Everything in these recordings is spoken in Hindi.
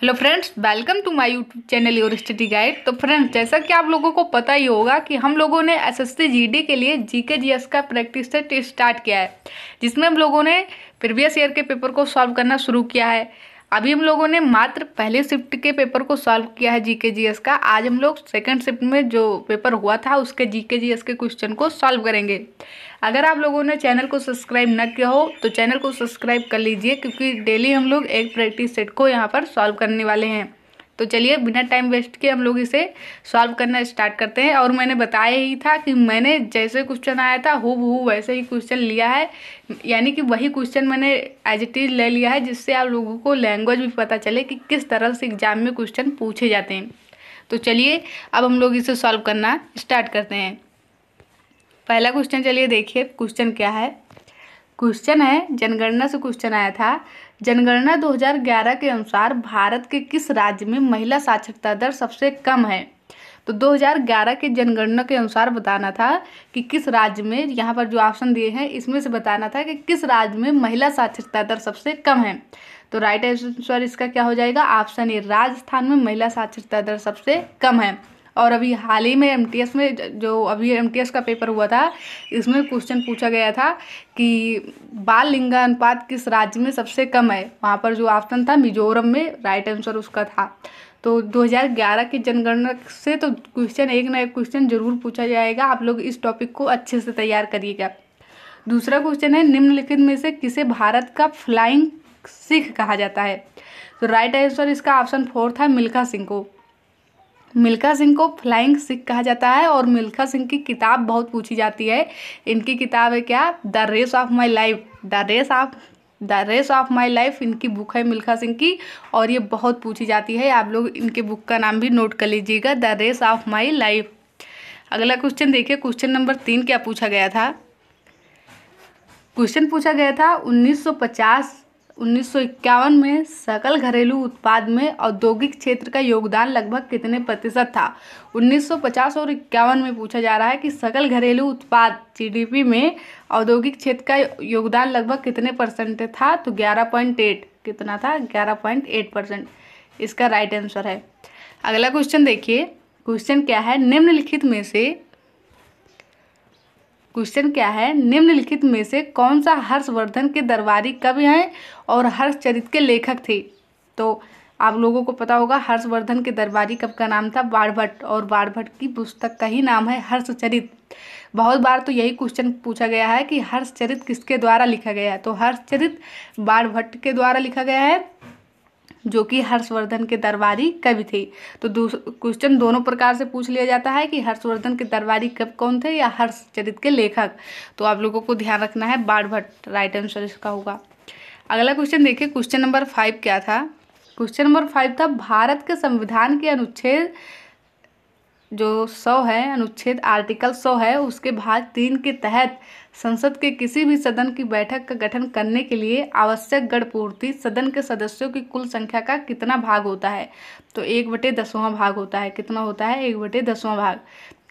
Hello friends, welcome to my YouTube channel your study guide. तो फ्रेंड्स, जैसा कि आप लोगों को पता ही होगा कि हम लोगों ने एसएससी जीडी के लिए जीके जीएस का प्रैक्टिस सेट स्टार्ट किया है, जिसमें हम लोगों ने प्रीवियस ईयर के पेपर को सॉल्व करना शुरू किया है। अभी हम लोगों ने मात्र पहले शिफ्ट के पेपर को सॉल्व किया है जीके जीएस का। आज हम लोग सेकंड शिफ्ट में जो पेपर हुआ था उसके जीके जीएस के क्वेश्चन को सॉल्व करेंगे। अगर आप लोगों ने चैनल को सब्सक्राइब न किया हो तो चैनल को सब्सक्राइब कर लीजिए, क्योंकि डेली हम लोग एक प्रैक्टिस सेट को यहाँ पर सॉल्व करने वाले हैं। तो चलिए बिना टाइम वेस्ट किए हम लोग इसे सॉल्व करना स्टार्ट करते हैं। और मैंने बताया ही था कि मैंने जैसे क्वेश्चन आया था हूबहू वैसे ही क्वेश्चन लिया है, यानी कि वही क्वेश्चन मैंने एज इट इज ले लिया है, जिससे आप लोगों को लैंग्वेज भी पता चले कि किस तरह से एग्जाम में क्वेश्चन पूछे जाते हैं। तो चलिए अब हम लोग इसे सॉल्व करना स्टार्ट करते हैं। पहला क्वेश्चन चलिए देखिए क्वेश्चन क्या है। क्वेश्चन है, जनगणना से क्वेश्चन आया था। जनगणना 2011 के अनुसार भारत के किस राज्य में महिला साक्षरता दर सबसे कम है? तो 2011 के जनगणना के अनुसार बताना था कि किस राज्य में, यहाँ पर जो ऑप्शन दिए हैं इसमें से बताना था कि किस राज्य में महिला साक्षरता दर सबसे कम है। तो राइट आंसर इसका क्या हो जाएगा? ऑप्शन ए, राजस्थान में महिला साक्षरता दर सबसे कम है। और अभी हाल ही में एमटीएस में जो अभी एमटीएस का पेपर हुआ था, इसमें क्वेश्चन पूछा गया था कि बाल लिंगानुपात किस राज्य में सबसे कम है। वहाँ पर जो ऑप्शन था मिजोरम में, राइट आंसर उसका था। तो 2011 की जनगणना से तो क्वेश्चन एक ना एक क्वेश्चन जरूर पूछा जाएगा। आप लोग इस टॉपिक को अच्छे से तैयार करिएगा। दूसरा क्वेश्चन है, निम्नलिखित में से किसे भारत का फ्लाइंग सिख कहा जाता है? तो राइट आंसर इसका ऑप्शन 4 था, मिल्खा सिंह को। मिल्खा सिंह को फ्लाइंग सिख कहा जाता है। और मिल्खा सिंह की किताब बहुत पूछी जाती है। इनकी किताब है क्या? The race of my life. The race of my life इनकी बुक है मिल्खा सिंह की, और ये बहुत पूछी जाती है। आप लोग इनके बुक का नाम भी नोट कर लीजिएगा, the race of my life. अगला क्वेश्चन देखिए, क्वेश्चन नंबर 3 क्या पूछा गया था। क्वेश्चन पूछा गया था 1951 में सकल घरेलू उत्पाद में औद्योगिक क्षेत्र का योगदान लगभग कितने प्रतिशत था? 1950 और 51 में पूछा जा रहा है कि सकल घरेलू उत्पाद जीडीपी में औद्योगिक क्षेत्र का योगदान लगभग कितने परसेंट था? तो 11.8। कितना था? 11.8%। इसका राइट आंसर है। अगला क्वेश्चन देखिए, क्वेश्चन क्या है, निम्नलिखित में से कौन सा हर्षवर्धन के दरबारी कवि हैं और हर्षचरित के लेखक थे? तो आप लोगों को पता होगा हर्षवर्धन के दरबारी कवि का नाम था बाणभट्ट, और बाणभट्ट की पुस्तक का ही नाम है हर्षचरित। बहुत बार तो यही क्वेश्चन पूछा गया है कि हर्षचरित किसके द्वारा लिखा गया है। तो हर्षचरित बाणभट्ट के द्वारा लिखा गया है, जो कि हर्षवर्धन के दरबारी कवि थे। तो क्वेश्चन दोनों प्रकार से पूछ लिया जाता है कि हर्षवर्धन के दरबारी कवि कौन थे या हर्षचरित के लेखक। तो आप लोगों को ध्यान रखना है बाणभट्ट, राइट आंसर इसका होगा। अगला क्वेश्चन देखिए, क्वेश्चन नंबर 5 क्या था। क्वेश्चन नंबर 5 था, भारत के संविधान के अनुच्छेद जो 100 है, अनुच्छेद आर्टिकल 100 है, उसके भाग 3 के तहत संसद के किसी भी सदन की बैठक का गठन करने के लिए आवश्यक गण पूर्ति सदन के सदस्यों की कुल संख्या का कितना भाग होता है? तो 1/10वां भाग होता है। कितना होता है? 1/10वां भाग।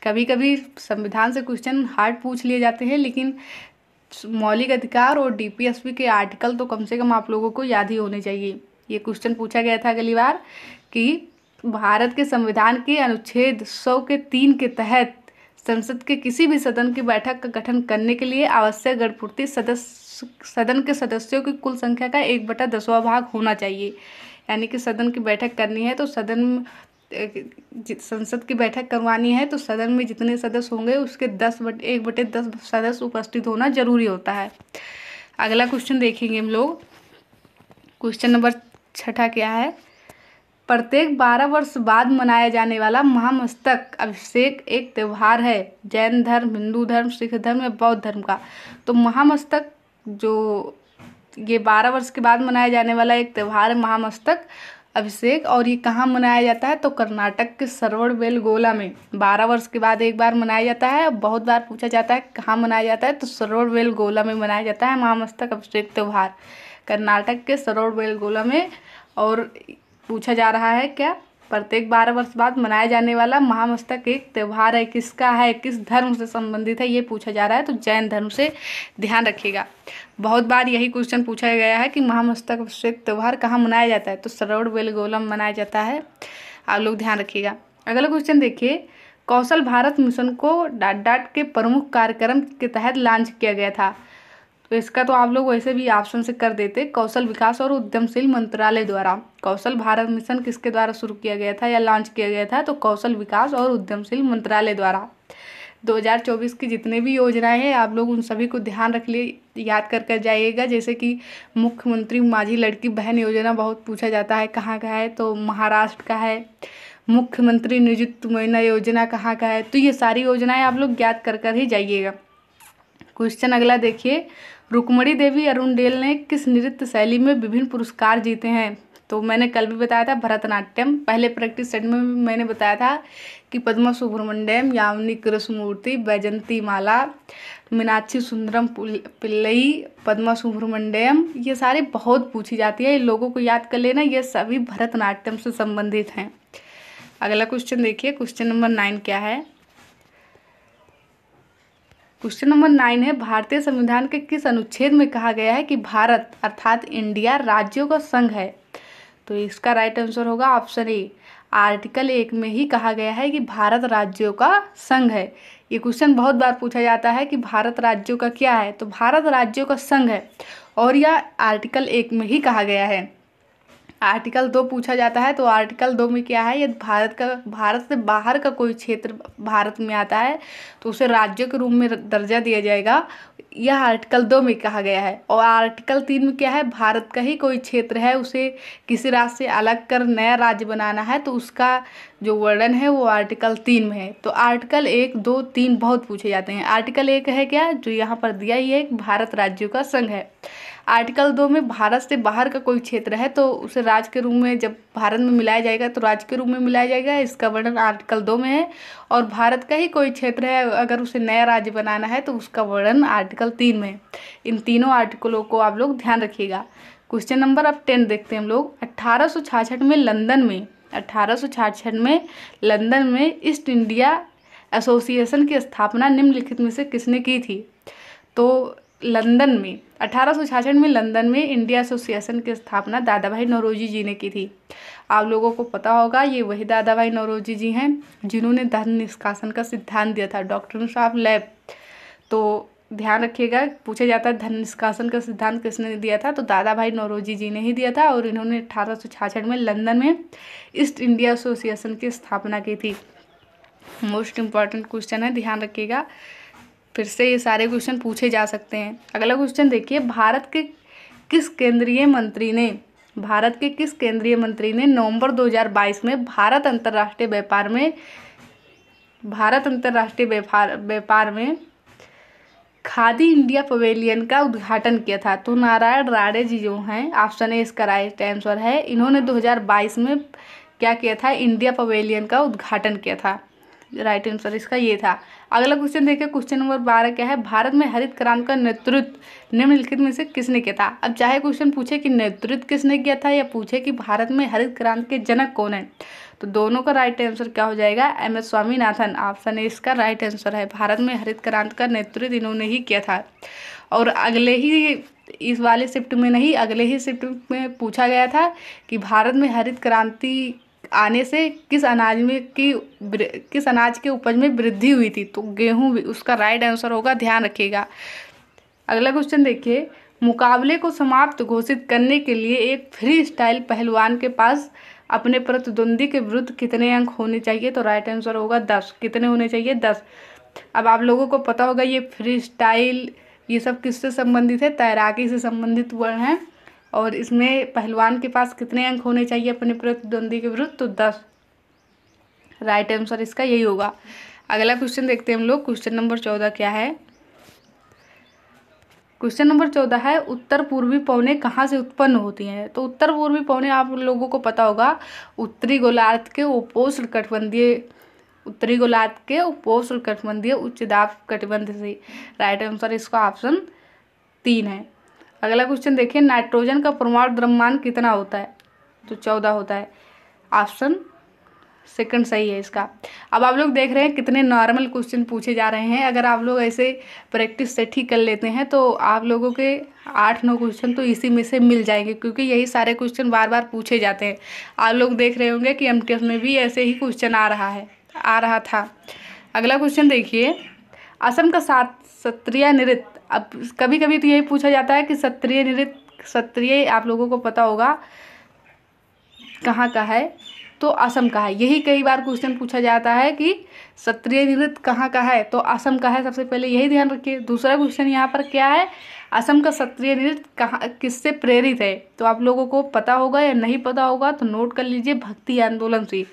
कभी कभी संविधान से क्वेश्चन हार्ड पूछ लिए जाते हैं, लेकिन मौलिक अधिकार और डीपीएसपी के आर्टिकल तो कम से कम आप लोगों को याद ही होने चाहिए। ये क्वेश्चन पूछा गया था अगली बार कि भारत के संविधान के अनुच्छेद 100 के 3 के तहत संसद के किसी भी सदन की बैठक का गठन करने के लिए आवश्यक गणपूर्ति सदन के सदस्यों की कुल संख्या का 1/10वां भाग होना चाहिए। यानी कि सदन की बैठक करनी है तो संसद की बैठक करवानी है तो सदन में जितने सदस्य होंगे उसके 1/10 सदस्य उपस्थित होना जरूरी होता है। अगला क्वेश्चन देखेंगे हम लोग। क्वेश्चन नंबर 6 क्या है, प्रत्येक 12 वर्ष बाद मनाया जाने वाला महामस्तक अभिषेक एक त्यौहार है जैन धर्म, हिंदू धर्म, सिख धर्म या बौद्ध धर्म का। तो महामस्तक जो ये 12 वर्ष के बाद मनाया जाने वाला एक त्यौहार है महामस्तक अभिषेक, और ये कहाँ मनाया जाता है? तो कर्नाटक के श्रवणबेलगोला में 12 वर्ष के बाद एक बार मनाया जाता है। बहुत बार पूछा जाता है कहाँ मनाया जाता है, तो श्रवणबेलगोला में मनाया जाता है महामस्तक अभिषेक त्यौहार, कर्नाटक के श्रवणबेलगोला में। और पूछा जा रहा है क्या? प्रत्येक 12 वर्ष बाद मनाया जाने वाला महामस्तक एक त्यौहार है, किसका है, किस धर्म से संबंधित है, ये पूछा जा रहा है। तो जैन धर्म से, ध्यान रखिएगा। बहुत बार यही क्वेश्चन पूछा गया है कि महामस्तक त्यौहार कहाँ मनाया जाता है, तो श्रवण बेलगोलम मनाया जाता है। आप लोग ध्यान रखिएगा। अगला क्वेश्चन देखिए, कौशल भारत मिशन को डाट के प्रमुख कार्यक्रम के तहत लॉन्च किया गया था। तो इसका तो आप लोग वैसे भी ऑप्शन से कर देते, कौशल विकास और उद्यमशील मंत्रालय द्वारा। कौशल भारत मिशन किसके द्वारा शुरू किया गया था या लॉन्च किया गया था, तो कौशल विकास और उद्यमशील मंत्रालय द्वारा। 2024 की जितने भी योजनाएं हैं आप लोग उन सभी को ध्यान रख लिए, याद कर जाइएगा। जैसे कि मुख्यमंत्री माझी लड़की बहन योजना बहुत पूछा जाता है, कहाँ का है, तो महाराष्ट्र का है। मुख्यमंत्री नियुक्त महिला योजना कहाँ का है, तो ये सारी योजनाएं आप लोग याद कर ही जाइएगा। क्वेश्चन अगला देखिए, रुक्मणी देवी अरुणडेल ने किस नृत्य शैली में विभिन्न पुरस्कार जीते हैं। तो मैंने कल भी बताया था भरतनाट्यम, पहले प्रैक्टिस सेट में मैंने बताया था कि पद्मा सुब्रमण्यम, यामिनी कृष्णमूर्ति, बैजंती माला, मीनाक्षी सुंदरम पिल्लई, पद्मा सुब्रमण्यम, ये सारे बहुत पूछी जाती है, इन लोगों को याद कर लेना, ये सभी भरतनाट्यम से संबंधित हैं। अगला क्वेश्चन देखिए, क्वेश्चन नंबर 9 क्या है। क्वेश्चन नंबर 9 है, भारतीय संविधान के किस अनुच्छेद में कहा गया है कि भारत अर्थात इंडिया राज्यों का संघ है। तो इसका राइट आंसर होगा ऑप्शन ए, आर्टिकल 1 में ही कहा गया है कि भारत राज्यों का संघ है। ये क्वेश्चन बहुत बार पूछा जाता है कि भारत राज्यों का क्या है, तो भारत राज्यों का संघ है और यह आर्टिकल 1 में ही कहा गया है। आर्टिकल 2 पूछा जाता है, तो आर्टिकल 2 में क्या है, यदि भारत से बाहर का कोई क्षेत्र भारत में आता है तो उसे राज्य के रूप में दर्जा दिया जाएगा, यह आर्टिकल 2 में कहा गया है। और आर्टिकल 3 में क्या है, भारत का ही कोई क्षेत्र है उसे किसी राज्य से अलग कर नया राज्य बनाना है, तो उसका जो वर्णन है वो आर्टिकल 3 में है। तो आर्टिकल 1, 2, 3 बहुत पूछे जाते हैं। आर्टिकल 1 है क्या, जो यहाँ पर दिया ही है, भारत राज्यों का संघ है। आर्टिकल 2 में भारत से बाहर का कोई क्षेत्र है तो उसे राज्य के रूप में, जब भारत में मिलाया जाएगा तो राज्य के रूप में मिलाया जाएगा, इसका वर्णन आर्टिकल 2 में है। और भारत का ही कोई क्षेत्र है अगर उसे नया राज्य बनाना है तो उसका वर्णन आर्टिकल 3 में है। इन तीनों आर्टिकलों को आप लोग ध्यान रखिएगा। क्वेश्चन नंबर अब 10 देखते हैं हम लोग। 1866 में लंदन में ईस्ट इंडिया एसोसिएशन की स्थापना निम्नलिखित में से किसने की थी। तो लंदन में 1866 में लंदन में इंडिया एसोसिएशन की स्थापना दादा भाई नौरोजी जी ने की थी। आप लोगों को पता होगा ये वही दादा भाई नौरोजी जी हैं जिन्होंने धन निष्कासन का सिद्धांत दिया था, डॉक्टर्स ऑफ लैब। तो ध्यान रखिएगा, पूछा जाता है धन निष्कासन का सिद्धांत किसने दिया था, तो दादा भाई नौरोजी जी ने ही दिया था और इन्होंने 1866 में लंदन में ईस्ट इंडिया एसोसिएशन की स्थापना की थी। मोस्ट इम्पॉर्टेंट क्वेश्चन है, ध्यान रखिएगा, फिर से ये सारे क्वेश्चन पूछे जा सकते हैं। अगला क्वेश्चन देखिए, भारत के किस केंद्रीय मंत्री ने नवंबर 2022 में भारत अंतर्राष्ट्रीय व्यापार में खादी इंडिया पवेलियन का उद्घाटन किया था। तो नारायण राणे जी जो हैं, ऑप्शन ए इसका राइट आंसर है, इन्होंने 2022 में क्या किया था, इंडिया पवेलियन का उद्घाटन किया था। राइट आंसर इसका ये था। अगला क्वेश्चन देखिए, क्वेश्चन नंबर 12 क्या है, भारत में हरित क्रांति का नेतृत्व निम्नलिखित में से किसने किया था। अब चाहे क्वेश्चन पूछे कि नेतृत्व किसने किया था या पूछे कि भारत में हरित क्रांति के जनक कौन है, तो दोनों का राइट आंसर क्या हो जाएगा, MS स्वामीनाथन। ऑप्शन ए इसका राइट आंसर है, भारत में हरित क्रांति का नेतृत्व इन्होंने ही किया था। और अगले ही इस वाले शिफ्ट में नहीं, अगले ही शिफ्ट में पूछा गया था कि भारत में हरित क्रांति आने से किस अनाज के उपज में वृद्धि हुई थी, तो गेहूं, उसका राइट आंसर होगा, ध्यान रखिएगा। अगला क्वेश्चन देखिए, मुकाबले को समाप्त घोषित करने के लिए एक फ्री स्टाइल पहलवान के पास अपने प्रतिद्वंदी के विरुद्ध कितने अंक होने चाहिए, तो राइट आंसर होगा 10। कितने होने चाहिए, 10। अब आप लोगों को पता होगा ये फ्री स्टाइल ये सब किससे संबंधित है, तैराकी से संबंधित वर्ण है और इसमें पहलवान के पास कितने अंक होने चाहिए अपने प्रतिद्वंदी के विरुद्ध, तो 10। राइट आंसर इसका यही होगा। अगला क्वेश्चन देखते हैं हम लोग, क्वेश्चन नंबर 14 क्या है। क्वेश्चन नंबर 14 है, उत्तर पूर्वी पवनें कहाँ से उत्पन्न होती हैं। तो उत्तर पूर्वी पवनें आप लोगों को पता होगा उत्तरी गोलार्ध के उपोष्ण कटिबंधीय उच्च दाब कटिबंध से। राइट आंसर इसका ऑप्शन 3 है। अगला क्वेश्चन देखिए, नाइट्रोजन का परमाणु द्रव्यमान कितना होता है, तो 14 होता है। ऑप्शन सेकंड सही है इसका। अब आप लोग देख रहे हैं कितने नॉर्मल क्वेश्चन पूछे जा रहे हैं। अगर आप लोग ऐसे प्रैक्टिस सेट ही कर लेते हैं तो आप लोगों के 8-9 क्वेश्चन तो इसी में से मिल जाएंगे, क्योंकि यही सारे क्वेश्चन बार बार पूछे जाते हैं। आप लोग देख रहे होंगे कि एमटीएस में भी ऐसे ही क्वेश्चन आ रहा था। अगला क्वेश्चन देखिए, असम का क्षत्रिय नृत्य। अब कभी कभी तो यही पूछा जाता है कि क्षत्रिय आप लोगों को पता होगा कहाँ का है, तो असम का है। यही कई बार क्वेश्चन पूछा जाता है कि क्षत्रिय नृत्य कहाँ का है, तो असम का है। सबसे पहले यही ध्यान रखिए। दूसरा क्वेश्चन यहाँ पर क्या है, असम का क्षत्रिय नृत्य कहाँ किससे प्रेरित है, तो आप लोगों को पता होगा या नहीं पता होगा तो नोट कर लीजिए, भक्ति आंदोलन से।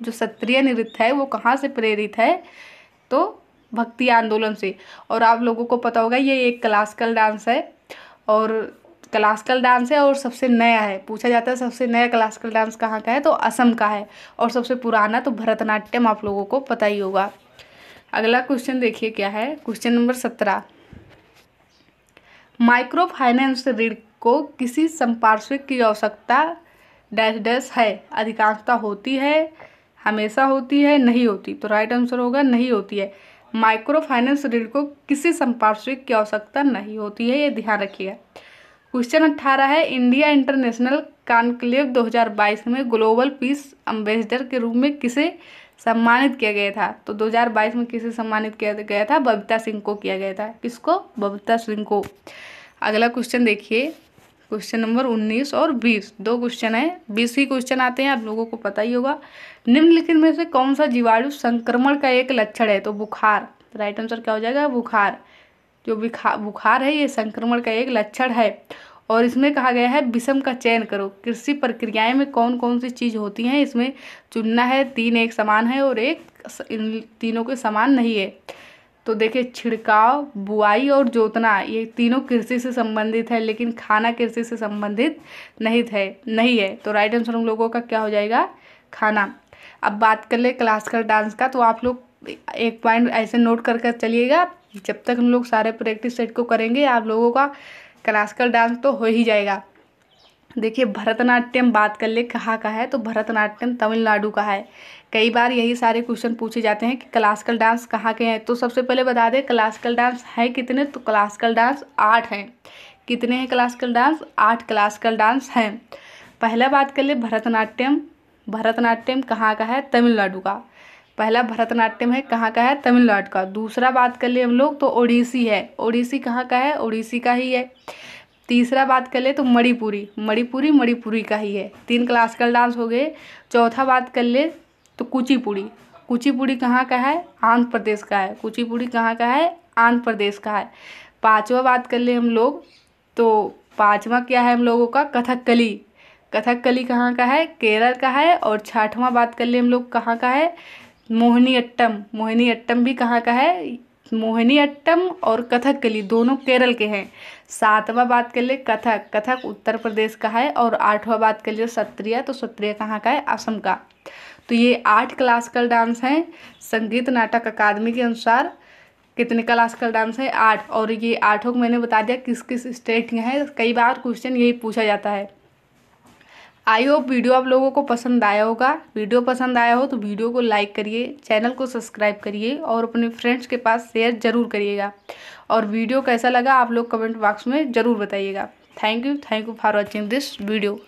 जो क्षत्रिय नृत्य है वो कहाँ से प्रेरित है, तो भक्ति आंदोलन से। और आप लोगों को पता होगा ये एक क्लासिकल डांस है, और क्लासिकल डांस है और सबसे नया है। पूछा जाता है सबसे नया क्लासिकल डांस कहाँ का है, तो असम का है। और सबसे पुराना तो भरतनाट्यम, आप लोगों को पता ही होगा। अगला क्वेश्चन देखिए क्या है, क्वेश्चन नंबर 17। माइक्रो फाइनेंस ऋण को किसी संपार्श्विक की आवश्यकता डैश डैश है। अधिकांशता होती है, हमेशा होती है, नहीं होती। तो राइट आंसर होगा नहीं होती है। माइक्रो फाइनेंस ऋण को किसी संपार्श्विक की आवश्यकता नहीं होती है, ये ध्यान रखिएगा। क्वेश्चन 18 है, इंडिया इंटरनेशनल कॉन्क्लेव 2022 में ग्लोबल पीस एम्बेसडर के रूप में किसे सम्मानित किया गया था। तो 2022 में किसे सम्मानित किया गया था, बबीता सिंह को किया गया था। किसको, बबीता सिंह को। अगला क्वेश्चन देखिए, क्वेश्चन नंबर 19 और 20, 2 क्वेश्चन है। 20 ही क्वेश्चन आते हैं, आप लोगों को पता ही होगा। निम्नलिखित में से कौन सा जीवाणु संक्रमण का एक लक्षण है, तो बुखार। राइट आंसर क्या हो जाएगा, बुखार। जो बुखार है ये संक्रमण का एक लक्षण है। और इसमें कहा गया है विषम का चयन करो। कृषि प्रक्रियाएं में कौन कौन सी चीज़ होती हैं, इसमें चुनना है। 3 एक समान है और एक इन तीनों के समान नहीं है। तो देखिए, छिड़काव, बुआई और जोतना, ये तीनों कृषि से संबंधित है, लेकिन खाना कृषि से संबंधित नहीं है। तो राइट आंसर हम लोगों का क्या हो जाएगा, खाना। अब बात कर ले क्लासिकल डांस का, तो आप लोग एक पॉइंट ऐसे नोट कर चलिएगा, जब तक हम लोग सारे प्रैक्टिस सेट को करेंगे आप लोगों का क्लासिकल डांस तो हो ही जाएगा। देखिए, भरतनाट्यम बात कर ले कहाँ का है, तो भरतनाट्यम तमिलनाडु का है। कई बार यही सारे क्वेश्चन पूछे जाते हैं कि क्लासिकल डांस कहाँ के हैं। तो सबसे पहले बता दें क्लासिकल डांस है कितने, तो क्लासिकल डांस 8 हैं। कितने हैं क्लासिकल डांस, 8 क्लासिकल डांस हैं। पहला बात कर ले भरतनाट्यम। भरतनाट्यम कहाँ का है, तमिलनाडु का। पहला भरतनाट्यम है कहाँ का है, तमिलनाडु का। दूसरा बात कर ले हम लोग तो ओडिसी है। ओडिसी कहाँ का है, ओडिसी का ही है। तीसरा बात कर ले तो मणिपुरी का ही है। 3 क्लासिकल डांस हो गए। चौथा बात कर ले तो कुचिपुड़ी कहाँ का है, आंध्र प्रदेश का है। कुचिपुड़ी कहाँ का है, आंध्र प्रदेश का है। पांचवा बात कर ले हम लोग तो पांचवा क्या है हम लोगों का, कथकली। कथकली कहाँ का है, केरल का है। और छठवां बात कर ले हम लोग कहाँ का है, मोहिनीअट्टम। मोहिनीअट्टम भी कहाँ का है, मोहिनीअट्टम और कथकली दोनों केरल के हैं। 7वां बात कर ले कथक। कथक उत्तर प्रदेश का है। और 8वां बात कर ले सत्रिया। तो सत्रिया कहाँ का है, असम का। तो ये 8 क्लासिकल डांस हैं। संगीत नाटक अकादमी के अनुसार कितने क्लासिकल डांस है, 8। और ये 8 को मैंने बता दिया किस किस स्टेट के हैं। कई बार क्वेश्चन यही पूछा जाता है। आई होप वीडियो आप लोगों को पसंद आया होगा। वीडियो पसंद आया हो तो वीडियो को लाइक करिए, चैनल को सब्सक्राइब करिए और अपने फ्रेंड्स के पास शेयर ज़रूर करिएगा। और वीडियो कैसा लगा आप लोग कमेंट बॉक्स में ज़रूर बताइएगा। Thank you for watching this video.